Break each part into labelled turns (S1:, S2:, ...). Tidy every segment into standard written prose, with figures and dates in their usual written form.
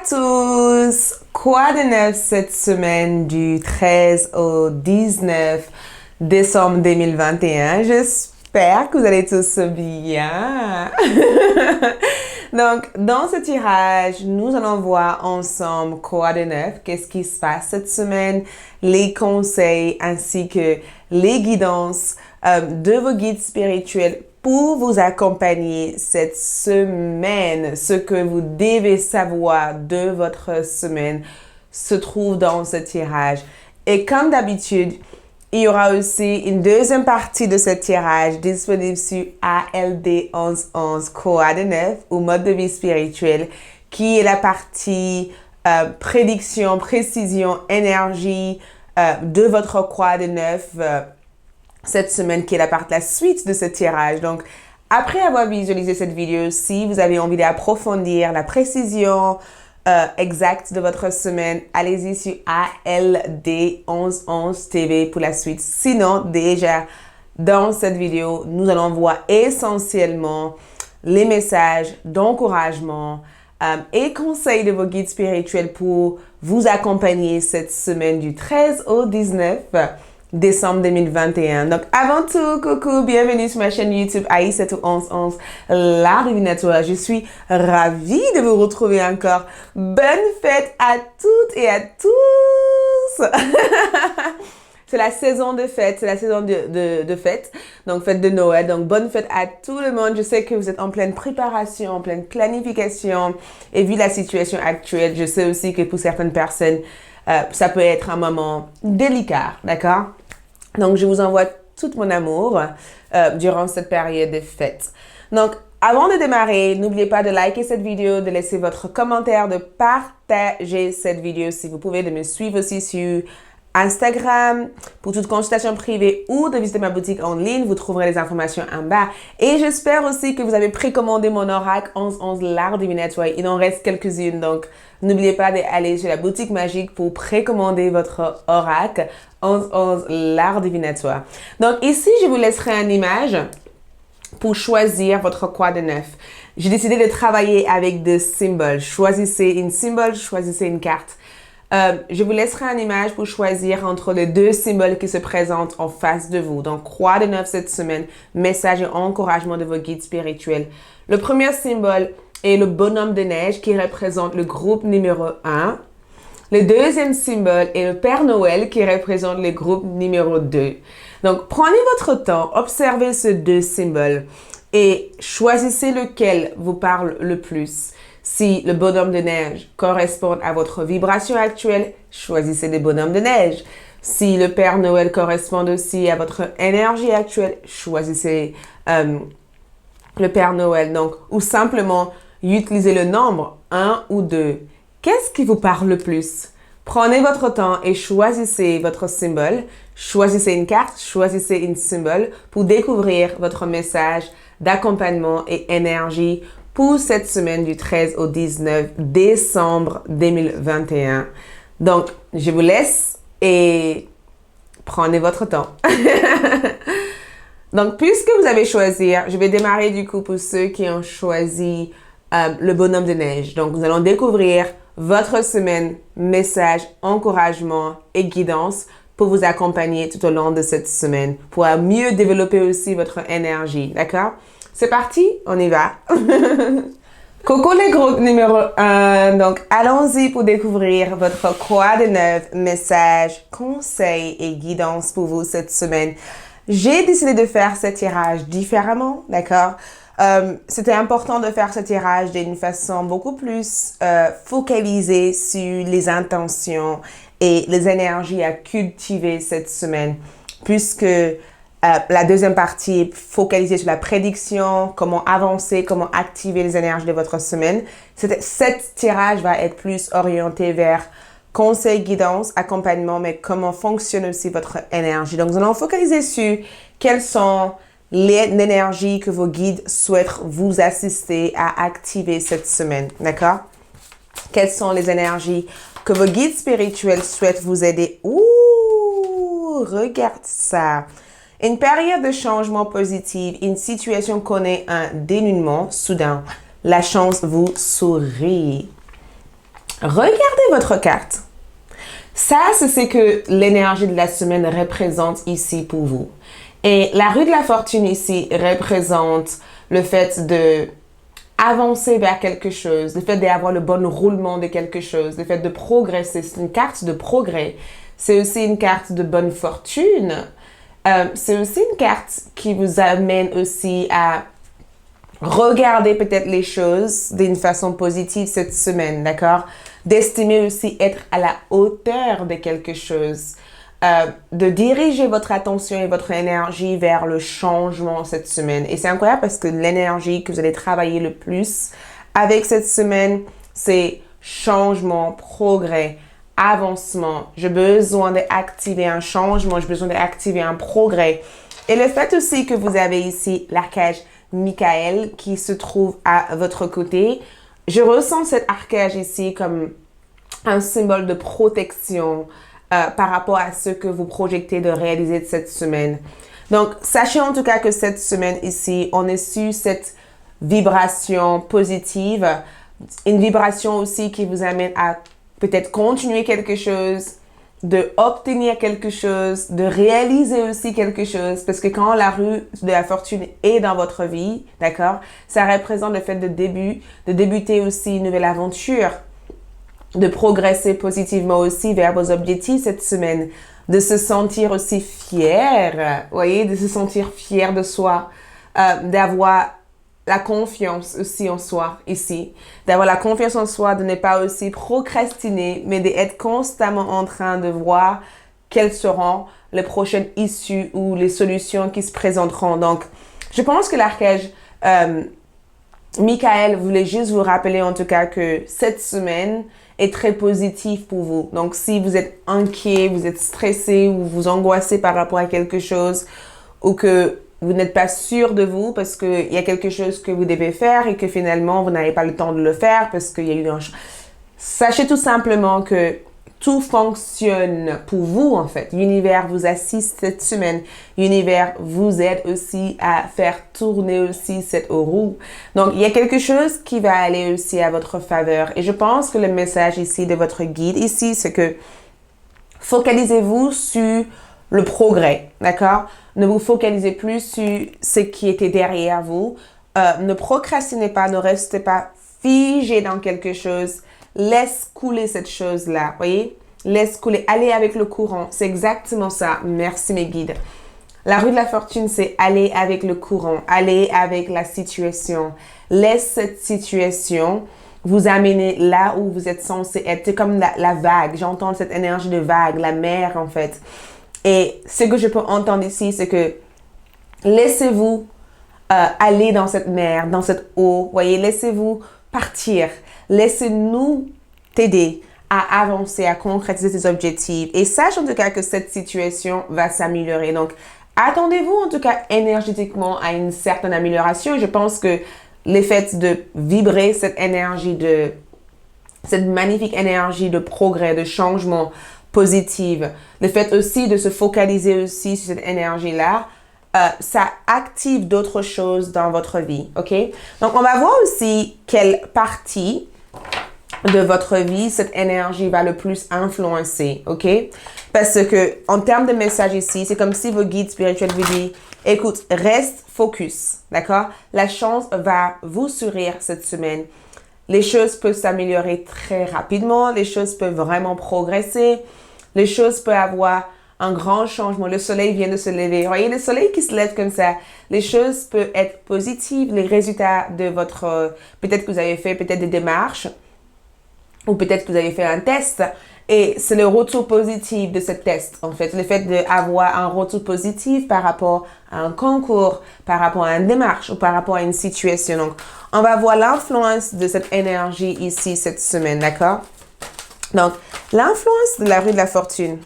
S1: tous! Quoi de neuf cette semaine du 13 au 19 décembre 2021? J'espère que vous allez tous bien. Donc, dans ce tirage, nous allons voir ensemble quoi de neuf, qu'est-ce qui se passe cette semaine, les conseils ainsi que les guidances de vos guides spirituels pour vous accompagner cette semaine. Ce que vous devez savoir de votre semaine se trouve dans ce tirage. Et comme d'habitude, il y aura aussi une deuxième partie de ce tirage disponible sur ALD 1111 Quoi de neuf ou mode de vie spirituel, qui est la partie prédiction, précision, énergie de votre Quoi de neuf cette semaine, qui est la suite de ce tirage. Donc, après avoir visualisé cette vidéo, si vous avez envie d'approfondir la précision exacte de votre semaine, allez-y sur ALD 1111 TV pour la suite. Sinon, déjà, dans cette vidéo, nous allons voir essentiellement les messages d'encouragement et conseils de vos guides spirituels pour vous accompagner cette semaine du 13 au 19 décembre 2021. Donc, avant tout, coucou, bienvenue sur ma chaîne YouTube Aïssatou 1111, l'art divinatoire. Je suis ravie de vous retrouver encore. Bonne fête à toutes et à tous! C'est la saison de fête, c'est la saison de fête, donc fête de Noël. Donc, bonne fête à tout le monde. Je sais que vous êtes en pleine préparation, en pleine planification. Et vu la situation actuelle, je sais aussi que pour certaines personnes, ça peut être un moment délicat, d'accord? Donc, je vous envoie tout mon amour durant cette période de fête. Donc, avant de démarrer, n'oubliez pas de liker cette vidéo, de laisser votre commentaire, de partager cette vidéo si vous pouvez, de me suivre aussi sur Instagram pour toute consultation privée ou de visiter ma boutique en ligne. Vous trouverez les informations en bas. Et j'espère aussi que vous avez précommandé mon oracle 1111 l'art divinatoire. Il en reste quelques-unes, donc n'oubliez pas d'aller chez la boutique magique pour précommander votre oracle 1111 l'art divinatoire. Donc ici, je vous laisserai une image pour choisir votre quoi de neuf. J'ai décidé de travailler avec des symboles. Choisissez une symbole, choisissez une carte. Je vous laisserai une image pour choisir entre les deux symboles qui se présentent en face de vous. Donc, quoi de neuf cette semaine, message et encouragement de vos guides spirituels. Le premier symbole est le bonhomme de neige qui représente le groupe numéro 1. Le deuxième symbole est le Père Noël qui représente le groupe numéro 2. Donc, prenez votre temps, observez ces deux symboles et choisissez lequel vous parle le plus. Si le bonhomme de neige correspond à votre vibration actuelle, choisissez le bonhomme de neige. Si le Père Noël correspond aussi à votre énergie actuelle, choisissez le Père Noël. Donc, ou simplement, utilisez le nombre 1 ou 2. Qu'est-ce qui vous parle le plus? Prenez votre temps et choisissez votre symbole. Choisissez une carte, choisissez une symbole pour découvrir votre message d'accompagnement et énergie pour cette semaine du 13 au 19 décembre 2021. Donc, je vous laisse et prenez votre temps. Donc, puisque vous avez choisi, je vais démarrer du coup pour ceux qui ont choisi le bonhomme de neige. Donc, nous allons découvrir votre semaine, message, encouragement et guidance pour vous accompagner tout au long de cette semaine, pour mieux développer aussi votre énergie, d'accord? C'est parti, on y va. Coucou les groupes numéro 1. Donc, allons-y pour découvrir votre quoi de neuf, message, conseil et guidance pour vous cette semaine. J'ai décidé de faire ce tirage différemment, d'accord? C'était important de faire ce tirage d'une façon beaucoup plus focalisée sur les intentions et les énergies à cultiver cette semaine, puisque la deuxième partie est focalisée sur la prédiction, comment avancer, comment activer les énergies de votre semaine. Cet tirage va être plus orienté vers conseil, guidance, accompagnement, mais comment fonctionne aussi votre énergie. Donc, nous allons focaliser sur quelles sont l'énergie que vos guides souhaitent vous assister à activer cette semaine, d'accord? Quelles sont les énergies que vos guides spirituels souhaitent vous aider? Ouh, regarde ça! Une période de changement positif, une situation connaît un dénouement soudain. La chance vous sourit. regardez votre carte. Ça, c'est ce que l'énergie de la semaine représente ici pour vous. Et la rue de la fortune ici représente le fait de avancer vers quelque chose, le fait d'avoir le bon roulement de quelque chose, le fait de progresser. C'est une carte de progrès. C'est aussi une carte de bonne fortune. C'est aussi une carte qui vous amène aussi à regarder peut-être les choses d'une façon positive cette semaine, d'accord? D'estimer aussi être à la hauteur de quelque chose. De diriger votre attention et votre énergie vers le changement cette semaine. Et c'est incroyable parce que l'énergie que vous allez travailler le plus avec cette semaine, c'est changement, progrès, avancement. J'ai besoin d'activer un changement, j'ai besoin d'activer un progrès. Et le fait aussi que vous avez ici l'archange Michael qui se trouve à votre côté, je ressens cet archange ici comme un symbole de protection par rapport à ce que vous projetez de réaliser cette semaine. Donc, sachez en tout cas que cette semaine ici, on est sur cette vibration positive, une vibration aussi qui vous amène à peut-être continuer quelque chose, de obtenir quelque chose, de réaliser aussi quelque chose, parce que quand la rue de la fortune est dans votre vie, d'accord, ça représente le fait de débuter aussi une nouvelle aventure, de progresser positivement aussi vers vos objectifs cette semaine, de se sentir aussi fier, voyez, de se sentir fier de soi, d'avoir la confiance aussi en soi ici, d'avoir la confiance en soi, de ne pas aussi procrastiner, mais d'être constamment en train de voir quelles seront les prochaines issues ou les solutions qui se présenteront. Donc, je pense que l'archange Michael voulait juste vous rappeler en tout cas que cette semaine est très positive pour vous. Donc, si vous êtes inquiet, vous êtes stressé ou vous angoissez par rapport à quelque chose ou que vous n'êtes pas sûr de vous parce qu'il y a quelque chose que vous devez faire et que finalement, vous n'avez pas le temps de le faire parce qu'il y a eu un... Sachez tout simplement que tout fonctionne pour vous, en fait. L'univers vous assiste cette semaine. L'univers vous aide aussi à faire tourner aussi cette roue. Donc, il y a quelque chose qui va aller aussi à votre faveur. Et je pense que le message ici de votre guide ici, c'est que focalisez-vous sur le progrès, d'accord? Ne vous focalisez plus sur ce qui était derrière vous. Ne procrastinez pas, ne restez pas figé dans quelque chose. Laisse couler cette chose-là, voyez? Laisse couler, allez avec le courant. C'est exactement ça. Merci mes guides. La rue de la fortune, c'est aller avec le courant, aller avec la situation. Laisse cette situation vous amener là où vous êtes censé être. C'est comme la vague. J'entends cette énergie de vague, la mer en fait. Et ce que je peux entendre ici, c'est que laissez-vous aller dans cette mer, dans cette eau. Voyez, laissez-vous partir. Laissez-nous t'aider à avancer, à concrétiser tes objectifs. Et sache en tout cas que cette situation va s'améliorer. Donc, attendez-vous en tout cas énergétiquement à une certaine amélioration. Et je pense que le fait de vibrer cette énergie, cette magnifique énergie de progrès, de changement positive, le fait aussi de se focaliser aussi sur cette énergie-là, ça active d'autres choses dans votre vie, ok? Donc, on va voir aussi quelle partie de votre vie cette énergie va le plus influencer, ok? Parce que en termes de message ici, c'est comme si vos guides spirituels vous disent, écoute, reste focus, d'accord? La chance va vous sourire cette semaine. Les choses peuvent s'améliorer très rapidement, les choses peuvent vraiment progresser, les choses peuvent avoir un grand changement. Le soleil vient de se lever. Vous voyez le soleil qui se lève comme ça. Les choses peuvent être positives. Les résultats de votre... peut-être que vous avez fait peut-être des démarches ou peut-être que vous avez fait un test. Et c'est le retour positif de ce test, en fait. Le fait d'avoir un retour positif par rapport à un concours, par rapport à une démarche ou par rapport à une situation. Donc, on va voir l'influence de cette énergie ici cette semaine, d'accord? Donc, l'influence de la rue de la fortune.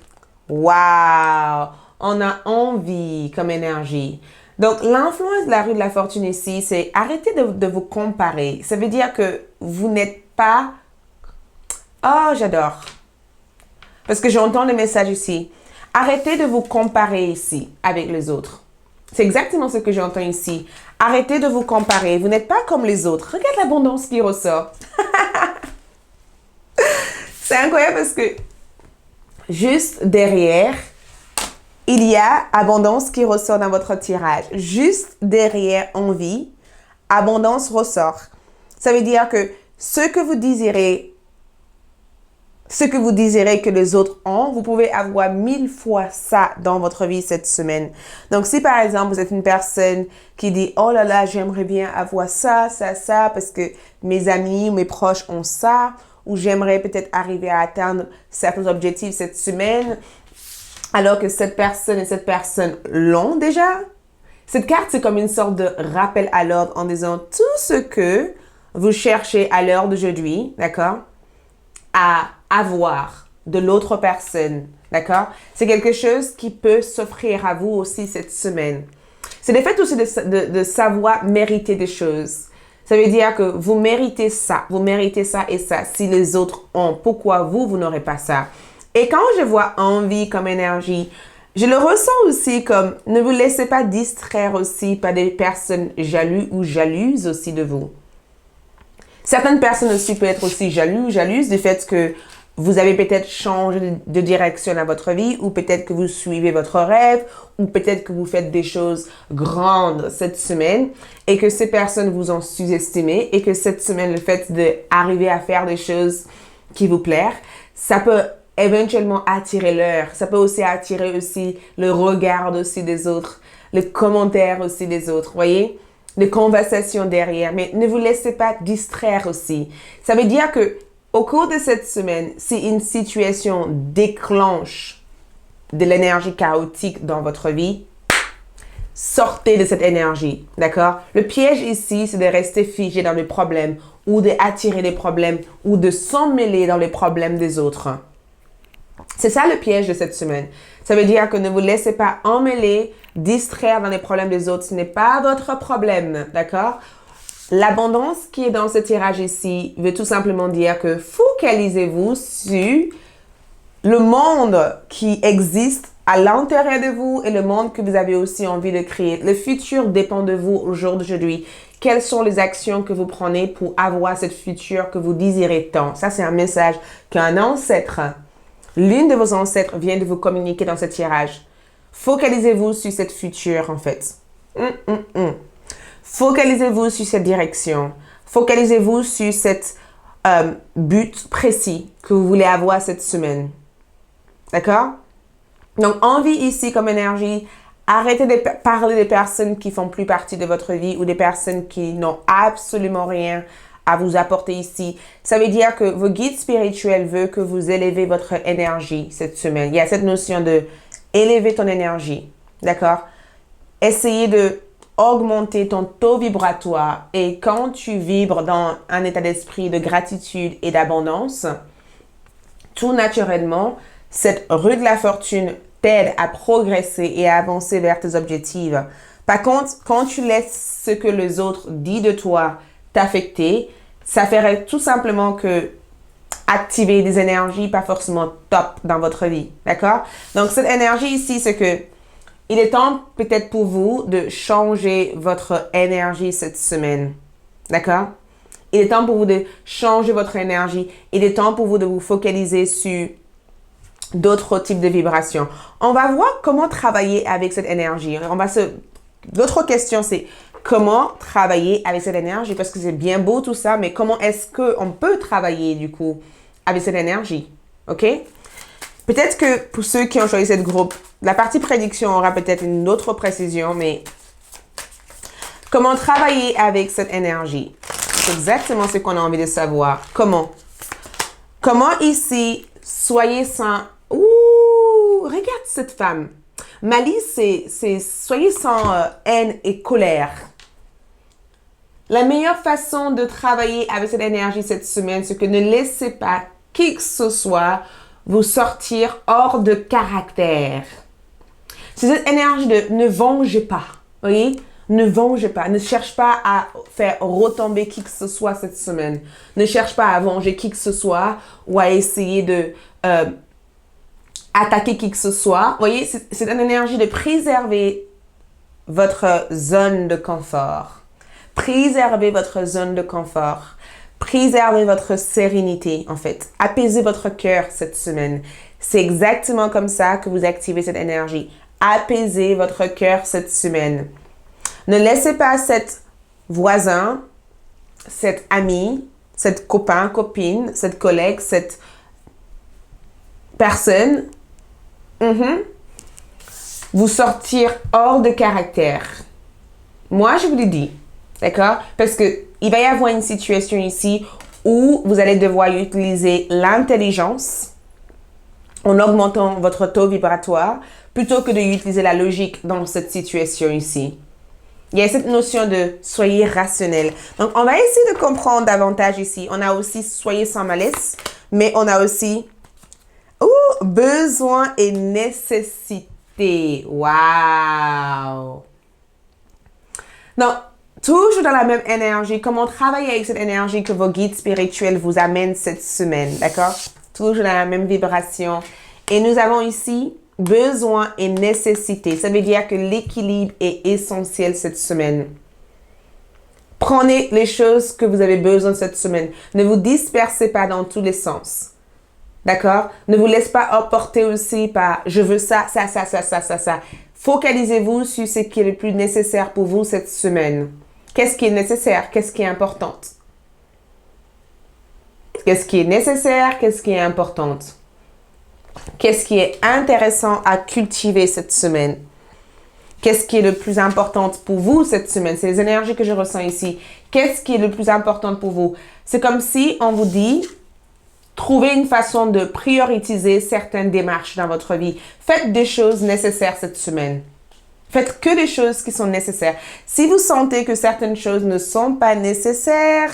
S1: Wow! On a envie comme énergie. Donc, l'influence de la rue de la fortune ici, c'est arrêtez de vous comparer. Ça veut dire que vous n'êtes pas... Oh, j'adore. Parce que j'entends le message ici. Arrêtez de vous comparer ici avec les autres. C'est exactement ce que j'entends ici. Arrêtez de vous comparer. Vous n'êtes pas comme les autres. Regarde l'abondance qui ressort. C'est incroyable parce que juste derrière, il y a abondance qui ressort dans votre tirage. Juste derrière envie, abondance ressort. Ça veut dire que ce que vous désirez que les autres ont, vous pouvez avoir 1000 fois ça dans votre vie cette semaine. Donc, si par exemple, vous êtes une personne qui dit « Oh là là, j'aimerais bien avoir ça, ça, ça, parce que mes amis ou mes proches ont ça, ou j'aimerais peut-être arriver à atteindre certains objectifs cette semaine, alors que cette personne et cette personne l'ont déjà. » Cette carte, c'est comme une sorte de rappel à l'ordre en disant tout ce que vous cherchez à l'heure d'aujourd'hui, d'accord, à avoir de l'autre personne, d'accord? C'est quelque chose qui peut s'offrir à vous aussi cette semaine. C'est le fait aussi de savoir mériter des choses. Ça veut dire que vous méritez ça et ça si les autres ont. Pourquoi vous n'aurez pas ça? Et quand je vois envie comme énergie, je le ressens aussi comme ne vous laissez pas distraire aussi par des personnes jalouses ou jalouses aussi de vous. Certaines personnes aussi peuvent être aussi jalouses du fait que vous avez peut-être changé de direction dans votre vie ou peut-être que vous suivez votre rêve ou peut-être que vous faites des choses grandes cette semaine et que ces personnes vous ont sous-estimé et que cette semaine, le fait d'arriver à faire des choses qui vous plaisent, ça peut éventuellement attirer l'heure. Ça peut aussi attirer aussi le regard aussi des autres, le commentaire aussi des autres, voyez? Les conversations derrière. Mais ne vous laissez pas distraire aussi. Ça veut dire que au cours de cette semaine, si une situation déclenche de l'énergie chaotique dans votre vie, sortez de cette énergie, d'accord? Le piège ici, c'est de rester figé dans les problèmes ou d'attirer des problèmes ou de s'emmêler dans les problèmes des autres. C'est ça le piège de cette semaine. Ça veut dire que ne vous laissez pas emmêler, distraire dans les problèmes des autres. Ce n'est pas votre problème, d'accord? L'abondance qui est dans ce tirage ici veut tout simplement dire que focalisez-vous sur le monde qui existe à l'intérieur de vous et le monde que vous avez aussi envie de créer. Le futur dépend de vous au jour d'aujourd'hui. Quelles sont les actions que vous prenez pour avoir cette futur que vous désirez tant? Ça, c'est un message qu'un ancêtre, l'une de vos ancêtres vient de vous communiquer dans ce tirage. Focalisez-vous sur cette future, en fait. Focalisez-vous sur cette direction. Focalisez-vous sur cet but précis que vous voulez avoir cette semaine. D'accord? Donc, envie ici comme énergie, arrêtez de parler des personnes qui font plus partie de votre vie ou des personnes qui n'ont absolument rien à vous apporter ici. Ça veut dire que vos guides spirituels veulent que vous élevez votre énergie cette semaine. Il y a cette notion de élever ton énergie. D'accord? Essayez de augmenter ton taux vibratoire et quand tu vibres dans un état d'esprit de gratitude et d'abondance, tout naturellement, cette rue de la fortune t'aide à progresser et à avancer vers tes objectifs. Par contre, quand tu laisses ce que les autres disent de toi t'affecter, ça ferait tout simplement que activer des énergies pas forcément top dans votre vie. D'accord? Donc, cette énergie ici, c'est que il est temps peut-être pour vous de changer votre énergie cette semaine. D'accord? Il est temps pour vous de changer votre énergie. Il est temps pour vous de vous focaliser sur d'autres types de vibrations. On va voir comment travailler avec cette énergie. L'autre question, c'est comment travailler avec cette énergie? Parce que c'est bien beau tout ça, mais comment est-ce qu'on peut travailler du coup avec cette énergie? OK? Peut-être que pour ceux qui ont choisi cette groupe, la partie prédiction aura peut-être une autre précision, mais comment travailler avec cette énergie? C'est exactement ce qu'on a envie de savoir. Comment? Comment ici, soyez sans... Ouh, regarde cette femme. Malice, c'est soyez sans haine et colère. La meilleure façon de travailler avec cette énergie cette semaine, c'est que ne laissez pas qui que ce soit vous sortir hors de caractère. C'est cette énergie de ne vengez pas. Voyez? Ne vengez pas. Ne cherche pas à faire retomber qui que ce soit cette semaine. Ne cherche pas à venger qui que ce soit ou à essayer de attaquer qui que ce soit. Voyez? C'est une énergie de préserver votre zone de confort. Préservez votre zone de confort. Préservez votre sérénité, en fait. Apaisez votre cœur cette semaine. C'est exactement comme ça que vous activez cette énergie. Apaisez votre cœur cette semaine. Ne laissez pas cet voisin, cet ami, cette copain, copine, cette collègue, cette personne vous sortir hors de caractère. Moi, je vous le dis, d'accord? Parce que il va y avoir une situation ici où vous allez devoir utiliser l'intelligence en augmentant votre taux vibratoire plutôt que d'utiliser la logique dans cette situation ici. Il y a cette notion de soyez rationnel. Donc, on va essayer de comprendre davantage ici. On a aussi soyez sans malice, mais on a aussi besoin et nécessité. Wow! Donc, toujours dans la même énergie, comment travailler avec cette énergie que vos guides spirituels vous amènent cette semaine, d'accord? Toujours dans la même vibration. Et nous avons ici besoin et nécessité. Ça veut dire que l'équilibre est essentiel cette semaine. Prenez les choses que vous avez besoin cette semaine. Ne vous dispersez pas dans tous les sens. D'accord? Ne vous laissez pas emporter aussi par je veux ça. Focalisez-vous sur ce qui est le plus nécessaire pour vous cette semaine. Qu'est-ce qui est nécessaire? Qu'est-ce qui est important? Qu'est-ce qui est nécessaire? Qu'est-ce qui est important? Qu'est-ce qui est intéressant à cultiver cette semaine? Qu'est-ce qui est le plus important pour vous cette semaine? C'est les énergies que je ressens ici. Qu'est-ce qui est le plus important pour vous? C'est comme si on vous dit, trouvez une façon de prioriser certaines démarches dans votre vie. Faites des choses nécessaires cette semaine. Faites que des choses qui sont nécessaires. Si vous sentez que certaines choses ne sont pas nécessaires,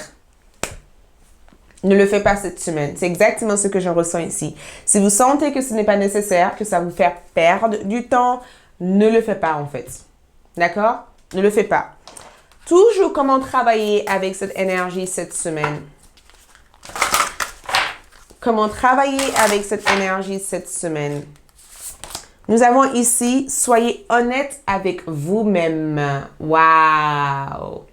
S1: ne le faites pas cette semaine. C'est exactement ce que je ressens ici. Si vous sentez que ce n'est pas nécessaire, que ça vous fait perdre du temps, ne le faites pas en fait. D'accord? Ne le faites pas. Toujours comment travailler avec cette énergie cette semaine. Comment travailler avec cette énergie cette semaine. Nous avons ici, soyez honnête avec vous-même. Wow!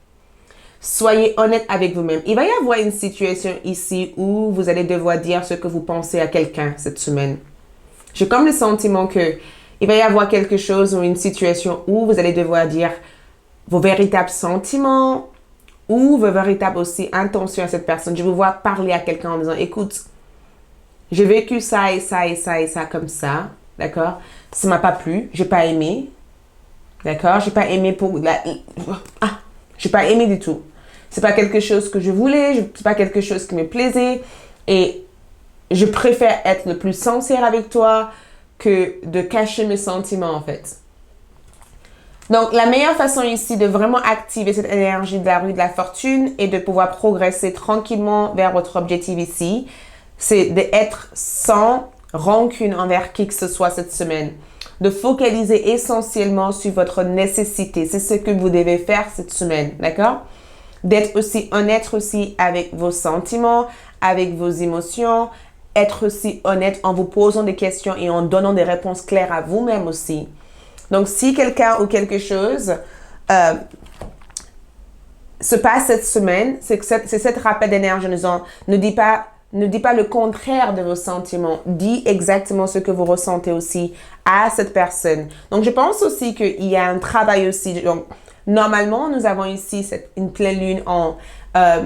S1: Soyez honnête avec vous-même. Il va y avoir une situation ici où vous allez devoir dire ce que vous pensez à quelqu'un cette semaine. J'ai comme le sentiment que il va y avoir quelque chose ou une situation où vous allez devoir dire vos véritables sentiments ou vos véritables aussi intentions à cette personne. Je vous vois parler à quelqu'un en disant, écoute, j'ai vécu ça et ça et ça et ça comme ça. D'accord? Ça m'a pas plu. J'ai pas aimé. D'accord? J'ai pas aimé j'ai pas aimé du tout. C'est pas quelque chose que je voulais, c'est pas quelque chose qui me plaisait et je préfère être le plus sincère avec toi que de cacher mes sentiments en fait. Donc la meilleure façon ici de vraiment activer cette énergie de la rue de la fortune et de pouvoir progresser tranquillement vers votre objectif ici, c'est d'être sans rancune envers qui que ce soit cette semaine. De focaliser essentiellement sur votre nécessité. C'est ce que vous devez faire cette semaine, d'accord? D'être aussi honnête aussi avec vos sentiments, avec vos émotions, être aussi honnête en vous posant des questions et en donnant des réponses claires à vous-même aussi. Donc, si quelqu'un ou quelque chose se passe cette semaine, c'est cette rappel d'énergie. Ne dis pas le contraire de vos sentiments. Dis exactement ce que vous ressentez aussi à cette personne. Donc, je pense aussi qu'il y a un travail aussi. Donc, normalement, nous avons ici une pleine lune en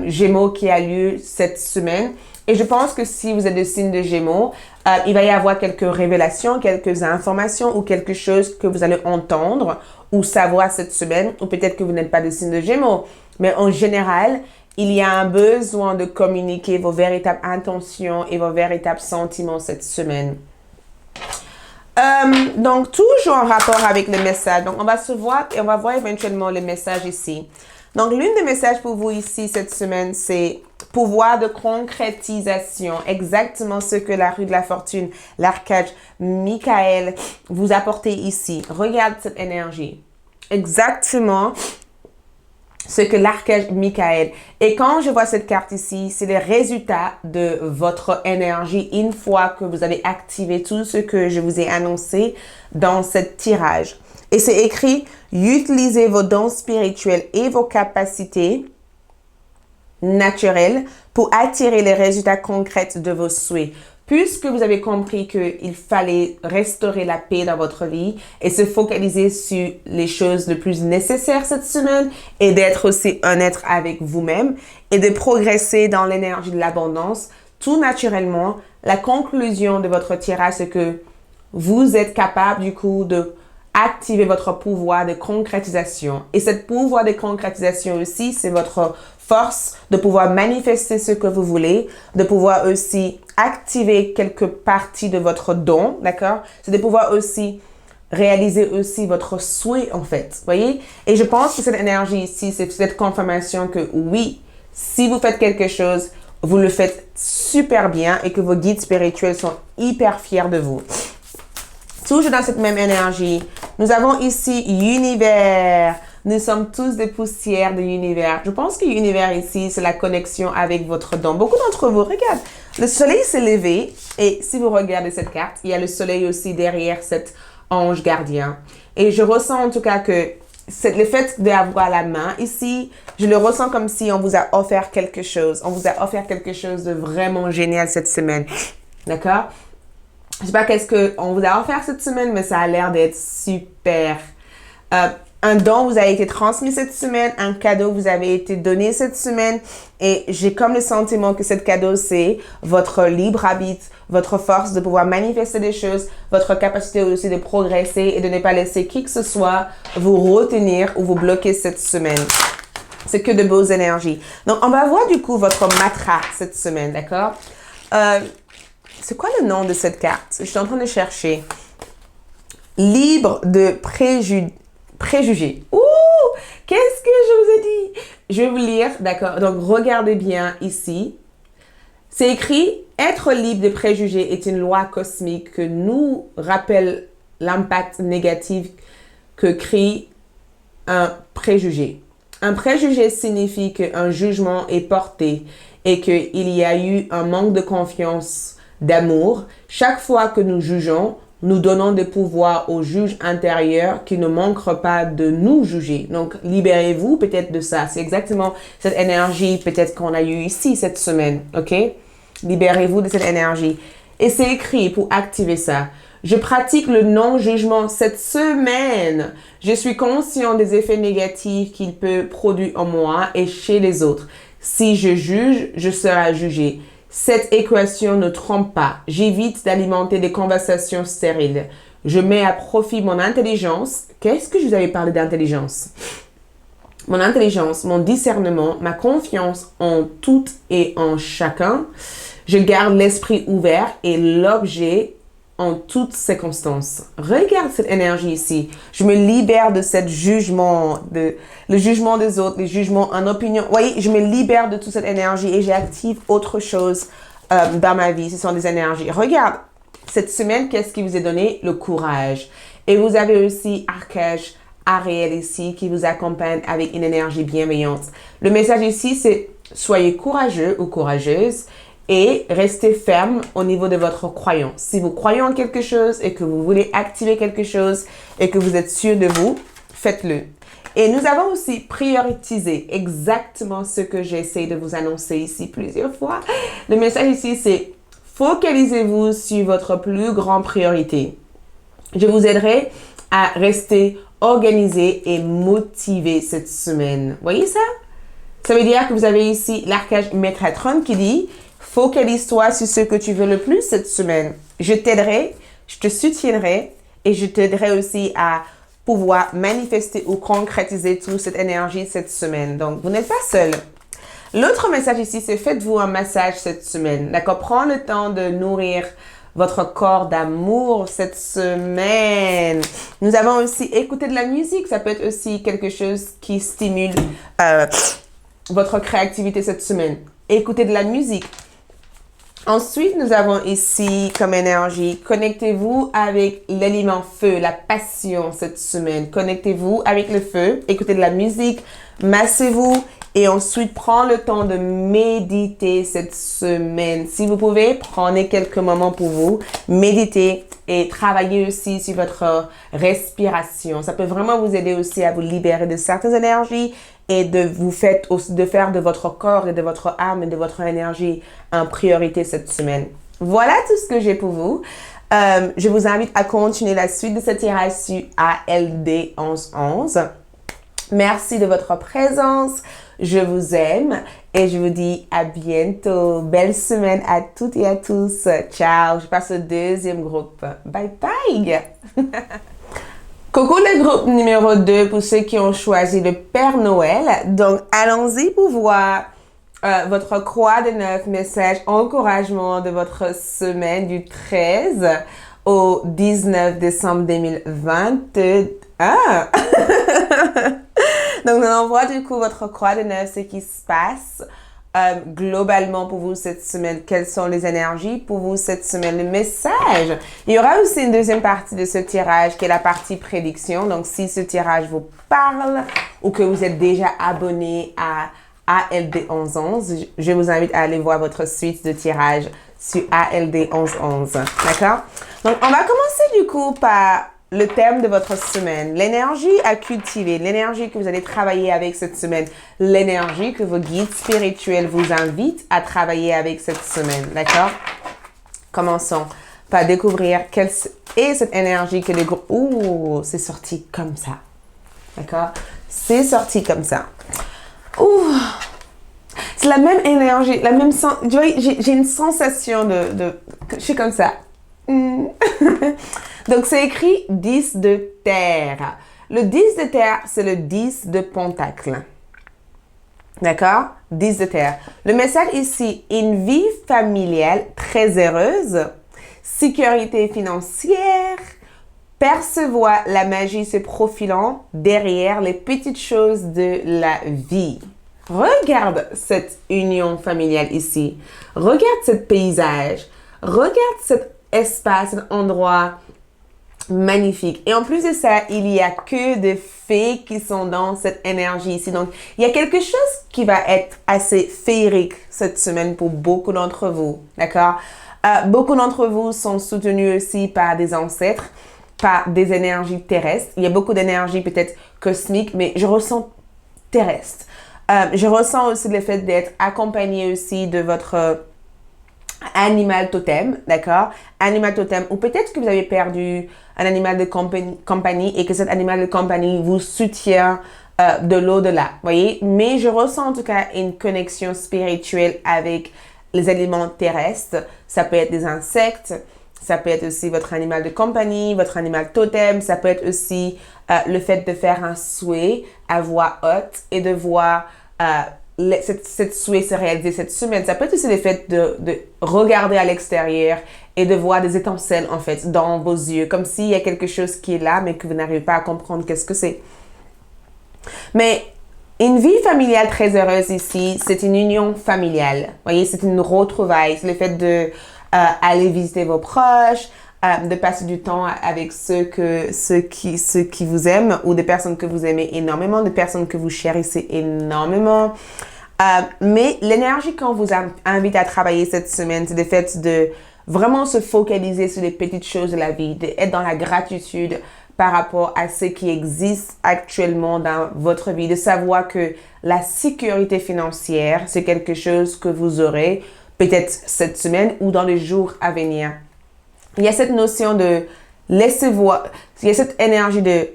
S1: Gémeaux qui a lieu cette semaine. Et je pense que si vous êtes de signe de Gémeaux, il va y avoir quelques révélations, quelques informations ou quelque chose que vous allez entendre ou savoir cette semaine. Ou peut-être que vous n'êtes pas de signe de Gémeaux. Mais en général, il y a un besoin de communiquer vos véritables intentions et vos véritables sentiments cette semaine. Donc, toujours en rapport avec le message. Donc, on va se voir et on va voir éventuellement le message ici. Donc, l'une des messages pour vous ici cette semaine, c'est pouvoir de concrétisation. Exactement ce que la rue de la fortune, l'archange Michael vous apportez ici. Regarde cette énergie. Exactement ce que l'archange Michael. Et quand je vois cette carte ici, c'est le résultat de votre énergie une fois que vous avez activé tout ce que je vous ai annoncé dans ce tirage. Et c'est écrit, utilisez vos dons spirituels et vos capacités naturel pour attirer les résultats concrets de vos souhaits. Puisque vous avez compris qu'il fallait restaurer la paix dans votre vie et se focaliser sur les choses les plus nécessaires cette semaine et d'être aussi honnête avec vous-même et de progresser dans l'énergie de l'abondance, tout naturellement, la conclusion de votre tirage, c'est que vous êtes capable du coup de activer votre pouvoir de concrétisation. Et ce pouvoir de concrétisation aussi, c'est votre force de pouvoir manifester ce que vous voulez, de pouvoir aussi activer quelques parties de votre don, d'accord? C'est de pouvoir aussi réaliser aussi votre souhait, en fait, voyez? Et je pense que cette énergie ici, c'est cette confirmation que oui, si vous faites quelque chose, vous le faites super bien et que vos guides spirituels sont hyper fiers de vous. Toujours dans cette même énergie, nous avons ici Univers. Nous sommes tous des poussières de l'univers. Je pense que l'univers ici, c'est la connexion avec votre don. Beaucoup d'entre vous, regardez, le soleil s'est levé et si vous regardez cette carte, il y a le soleil aussi derrière cet ange gardien. Et je ressens en tout cas que le fait d'avoir la main ici, je le ressens comme si on vous a offert quelque chose. On vous a offert quelque chose de vraiment génial cette semaine. D'accord? Je sais pas qu'est-ce qu'on vous a offert cette semaine, mais ça a l'air d'être super. Un don vous a été transmis cette semaine, un cadeau vous avez été donné cette semaine et j'ai comme le sentiment que ce cadeau, c'est votre libre arbitre, votre force de pouvoir manifester des choses, votre capacité aussi de progresser et de ne pas laisser qui que ce soit vous retenir ou vous bloquer cette semaine. C'est que de beaux énergies. Donc, on va voir du coup votre mantra cette semaine, d'accord? C'est quoi le nom de cette carte? Je suis en train de chercher. Libre de préjugés. Ouh! Qu'est-ce que je vous ai dit? Je vais vous lire, d'accord? Donc, regardez bien ici. C'est écrit, être libre de préjugés est une loi cosmique que nous rappelle l'impact négatif que crée un préjugé. Un préjugé signifie qu'un jugement est porté et qu'il y a eu un manque de confiance, d'amour. Chaque fois que nous jugeons, nous donnons des pouvoirs au juge intérieur qui ne manquera pas de nous juger. Donc, libérez-vous peut-être de ça. C'est exactement cette énergie peut-être qu'on a eue ici cette semaine, ok? Libérez-vous de cette énergie. Et c'est écrit pour activer ça. Je pratique le non-jugement cette semaine. Je suis conscient des effets négatifs qu'il peut produire en moi et chez les autres. Si je juge, je serai jugé. Cette équation ne trompe pas. J'évite d'alimenter des conversations stériles. Je mets à profit mon intelligence. Qu'est-ce que je vous avais parlé d'intelligence? Mon intelligence, mon discernement, ma confiance en tout et en chacun. Je garde l'esprit ouvert et l'objet en toutes circonstances. Regarde cette énergie ici. Je me libère de ce jugement, le jugement des autres, les jugements en opinion. Vous voyez, je me libère de toute cette énergie et j'active autre chose dans ma vie. Ce sont des énergies. Regarde, cette semaine, qu'est-ce qui vous est donné? Le courage. Et vous avez aussi Archange Ariel ici qui vous accompagne avec une énergie bienveillante. Le message ici, c'est soyez courageux ou courageuse et restez ferme au niveau de votre croyance. Si vous croyez en quelque chose et que vous voulez activer quelque chose et que vous êtes sûr de vous, faites-le. Et nous avons aussi prioritisé exactement ce que j'essaie de vous annoncer ici plusieurs fois. Le message ici, c'est focalisez-vous sur votre plus grande priorité. Je vous aiderai à rester organisé et motivé cette semaine. Voyez ça? Ça veut dire que vous avez ici l'archange Métatron qui dit focalise-toi sur ce que tu veux le plus cette semaine. Je t'aiderai, je te soutiendrai et je t'aiderai aussi à pouvoir manifester ou concrétiser toute cette énergie cette semaine. Donc, vous n'êtes pas seul. L'autre message ici, c'est faites-vous un massage cette semaine. D'accord? Prends le temps de nourrir votre corps d'amour cette semaine. Nous avons aussi écouté de la musique. Ça peut être aussi quelque chose qui stimule votre créativité cette semaine. Écoutez de la musique. Ensuite, nous avons ici comme énergie, connectez-vous avec l'élément feu, la passion cette semaine. Connectez-vous avec le feu, écoutez de la musique, massez-vous et ensuite prends le temps de méditer cette semaine. Si vous pouvez, prenez quelques moments pour vous, méditez et travailler aussi sur votre respiration. Ça peut vraiment vous aider aussi à vous libérer de certaines énergies et de faire de votre corps et de votre âme et de votre énergie en priorité cette semaine. Voilà tout ce que j'ai pour vous. Je vous invite à continuer la suite de ce tirage sur ALD 1111. Merci de votre présence. Je vous aime et je vous dis à bientôt. Belle semaine à toutes et à tous. Ciao. Je passe au deuxième groupe. Bye bye. Coucou le groupe numéro 2 pour ceux qui ont choisi le Père Noël. Donc, allons-y pour voir votre croix de 9 messages encouragement de votre semaine du 13 au 19 décembre 2021. Donc, on envoie du coup votre croix de 9, ce qui se passe globalement pour vous cette semaine. Quelles sont les énergies pour vous cette semaine? Le message. Il y aura aussi une deuxième partie de ce tirage qui est la partie prédiction. Donc, si ce tirage vous parle ou que vous êtes déjà abonné à ALD 1111, je vous invite à aller voir votre suite de tirage sur ALD 1111. D'accord? Donc, on va commencer du coup par le thème de votre semaine, l'énergie à cultiver, l'énergie que vous allez travailler avec cette semaine, l'énergie que vos guides spirituels vous invitent à travailler avec cette semaine, d'accord? Commençons par découvrir quelle est cette énergie que les groupes... Ouh, c'est sorti comme ça, d'accord? C'est sorti comme ça. Ouh, c'est la même énergie, la même sens. Tu vois, j'ai une sensation je suis comme ça. Donc, c'est écrit 10 de terre. Le 10 de terre, c'est le 10 de pentacle. D'accord? 10 de terre. Le message ici, une vie familiale très heureuse, sécurité financière, percevoir la magie se profilant derrière les petites choses de la vie. Regarde cette union familiale ici. Regarde ce paysage. Regarde cet espace, cet endroit magnifique. Et en plus de ça, il y a que des fées qui sont dans cette énergie ici. Donc, il y a quelque chose qui va être assez féerique cette semaine pour beaucoup d'entre vous. D'accord? Beaucoup d'entre vous sont soutenus aussi par des ancêtres, par des énergies terrestres. Il y a beaucoup d'énergie peut-être cosmique, mais je ressens terrestre. Je ressens aussi le fait d'être accompagné aussi de votre animal totem, d'accord? Animal totem, ou peut-être que vous avez perdu un animal de compagnie et que cet animal de compagnie vous soutient de l'au-delà, voyez? Mais je ressens en tout cas une connexion spirituelle avec les aliments terrestres. Ça peut être des insectes, ça peut être aussi votre animal de compagnie, votre animal totem, ça peut être aussi le fait de faire un souhait à voix haute et de voir cette souhait se réaliser cette semaine. Ça peut être aussi le fait de regarder à l'extérieur et de voir des étincelles, en fait, dans vos yeux, comme s'il y a quelque chose qui est là, mais que vous n'arrivez pas à comprendre qu'est-ce que c'est. Mais une vie familiale très heureuse ici, c'est une union familiale. Vous voyez, c'est une retrouvaille. C'est le fait de aller visiter vos proches, de passer du temps avec ceux qui vous aiment ou des personnes que vous aimez énormément, des personnes que vous chérissez énormément. Mais l'énergie qu'on vous invite à travailler cette semaine, c'est le fait de vraiment se focaliser sur les petites choses de la vie, d'être dans la gratitude par rapport à ce qui existe actuellement dans votre vie, de savoir que la sécurité financière, c'est quelque chose que vous aurez peut-être cette semaine ou dans les jours à venir. Il y a cette notion de laissez-vous, il y a cette énergie de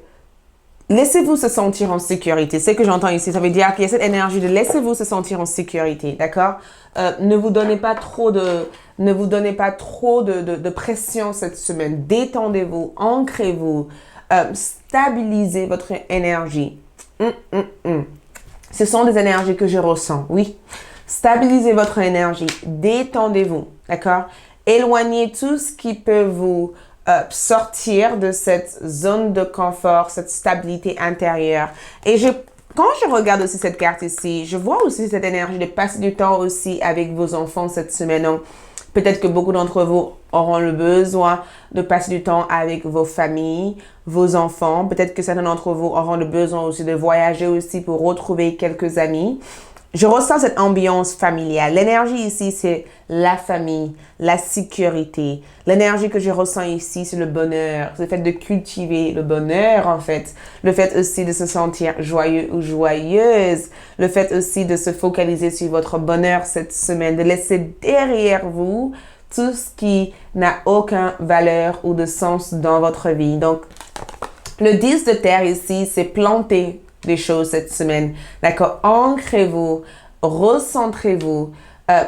S1: laissez-vous se sentir en sécurité. C'est ce que j'entends ici. Ça veut dire qu'il y a cette énergie de laissez-vous se sentir en sécurité. D'accord? Ne vous donnez pas trop de pression cette semaine. Détendez-vous, ancrez-vous, stabilisez votre énergie. Ce sont des énergies que je ressens. Oui. Stabilisez votre énergie. Détendez-vous. D'accord? Éloignez tout ce qui peut vous sortir de cette zone de confort, cette stabilité intérieure. Et quand je regarde aussi cette carte ici, je vois aussi cette énergie de passer du temps aussi avec vos enfants cette semaine. Donc, peut-être que beaucoup d'entre vous auront le besoin de passer du temps avec vos familles, vos enfants. Peut-être que certains d'entre vous auront le besoin aussi de voyager aussi pour retrouver quelques amis. Je ressens cette ambiance familiale. L'énergie ici, c'est la famille, la sécurité. L'énergie que je ressens ici, c'est le bonheur. C'est le fait de cultiver le bonheur, en fait. Le fait aussi de se sentir joyeux ou joyeuse. Le fait aussi de se focaliser sur votre bonheur cette semaine. De laisser derrière vous tout ce qui n'a aucune valeur ou de sens dans votre vie. Donc, le 10 de terre ici, c'est planter des choses cette semaine. D'accord? Ancrez-vous, recentrez-vous,